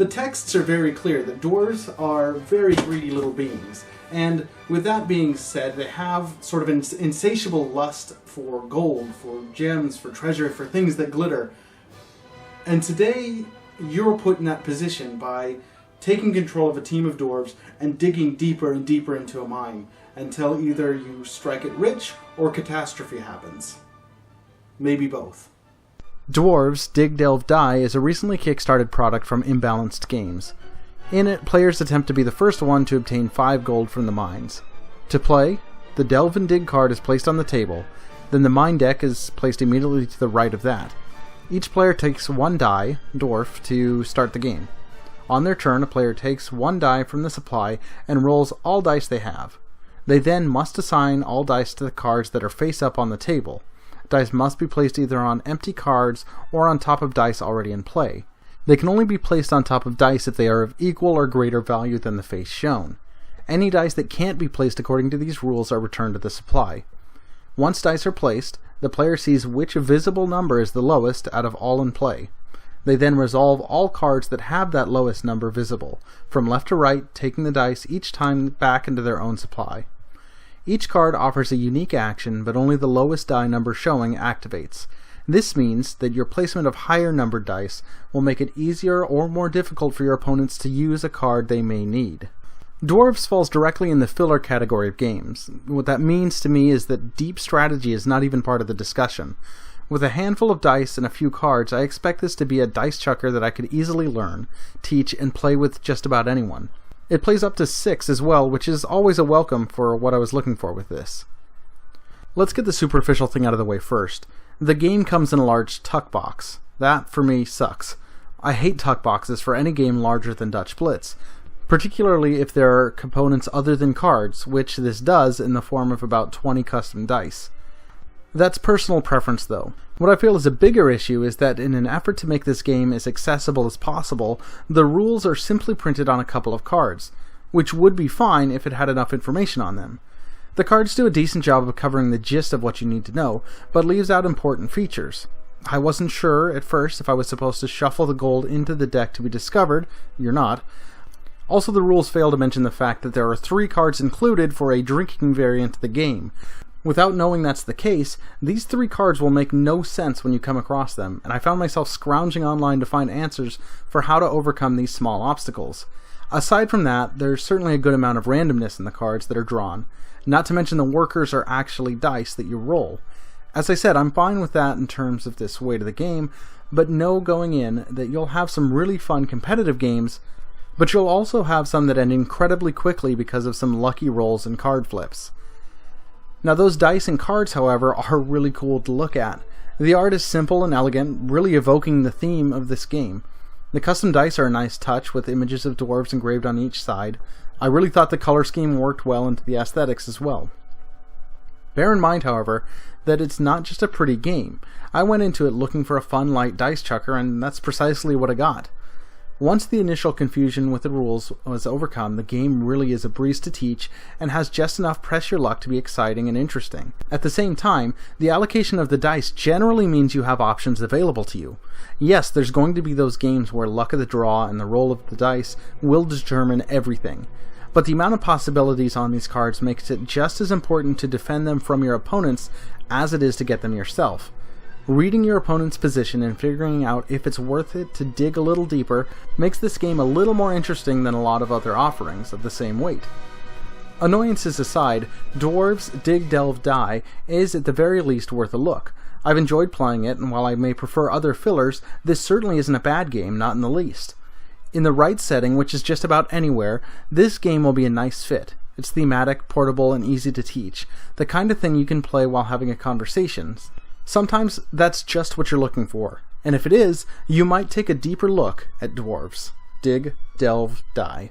The texts are very clear that dwarves are very greedy little beings. And with that being said, they have sort of an insatiable lust for gold, for gems, for treasure, for things that glitter. And today, you're put in that position by taking control of a team of dwarves and digging deeper and deeper into a mine until either you strike it rich or catastrophe happens. Maybe both. Dwarves Dig Delve Die is a recently kickstarted product from Imbalanced Games. In it, players attempt to be the first one to obtain 5 gold from the mines. To play, the Delve and Dig card is placed on the table, then the mine deck is placed immediately to the right of that. Each player takes 1 die, dwarf, to start the game. On their turn, a player takes 1 die from the supply and rolls all dice they have. They then must assign all dice to the cards that are face up on the table. Dice must be placed either on empty cards or on top of dice already in play. They can only be placed on top of dice if they are of equal or greater value than the face shown. Any dice that can't be placed according to these rules are returned to the supply. Once dice are placed, the player sees which visible number is the lowest out of all in play. They then resolve all cards that have that lowest number visible, from left to right, taking the dice each time back into their own supply. Each card offers a unique action, but only the lowest die number showing activates. This means that your placement of higher numbered dice will make it easier or more difficult for your opponents to use a card they may need. Dwarves falls directly in the filler category of games. What that means to me is that deep strategy is not even part of the discussion. With a handful of dice and a few cards, I expect this to be a dice chucker that I could easily learn, teach, and play with just about anyone. It plays up to 6 as well, which is always a welcome for what I was looking for with this. Let's get the superficial thing out of the way first. The game comes in a large tuck box. That, for me, sucks. I hate tuck boxes for any game larger than Dutch Blitz, particularly if there are components other than cards, which this does in the form of about 20 custom dice. That's personal preference though. What I feel is a bigger issue is that in an effort to make this game as accessible as possible, the rules are simply printed on a couple of cards, which would be fine if it had enough information on them. The cards do a decent job of covering the gist of what you need to know, but leaves out important features. I wasn't sure at first if I was supposed to shuffle the gold into the deck to be discovered. You're not. Also, the rules fail to mention the fact that there are 3 cards included for a drinking variant of the game. Without knowing that's the case, these 3 cards will make no sense when you come across them, and I found myself scrounging online to find answers for how to overcome these small obstacles. Aside from that, there's certainly a good amount of randomness in the cards that are drawn, not to mention the workers are actually dice that you roll. As I said, I'm fine with that in terms of this way to the game, but know going in that you'll have some really fun competitive games, but you'll also have some that end incredibly quickly because of some lucky rolls and card flips. Now those dice and cards, however, are really cool to look at. The art is simple and elegant, really evoking the theme of this game. The custom dice are a nice touch with images of dwarves engraved on each side. I really thought the color scheme worked well into the aesthetics as well. Bear in mind, however, that it's not just a pretty game. I went into it looking for a fun, light dice chucker, and that's precisely what I got. Once the initial confusion with the rules was overcome, the game really is a breeze to teach and has just enough press your luck to be exciting and interesting. At the same time, the allocation of the dice generally means you have options available to you. Yes, there's going to be those games where luck of the draw and the roll of the dice will determine everything. But the amount of possibilities on these cards makes it just as important to defend them from your opponents as it is to get them yourself. Reading your opponent's position and figuring out if it's worth it to dig a little deeper makes this game a little more interesting than a lot of other offerings of the same weight. Annoyances aside, Dwarves Dig Delve Die is at the very least worth a look. I've enjoyed playing it, and while I may prefer other fillers, this certainly isn't a bad game, not in the least. In the right setting, which is just about anywhere, this game will be a nice fit. It's thematic, portable, and easy to teach, the kind of thing you can play while having a conversation. Sometimes that's just what you're looking for, and if it is, you might take a deeper look at Dwarves Dig Delve Die.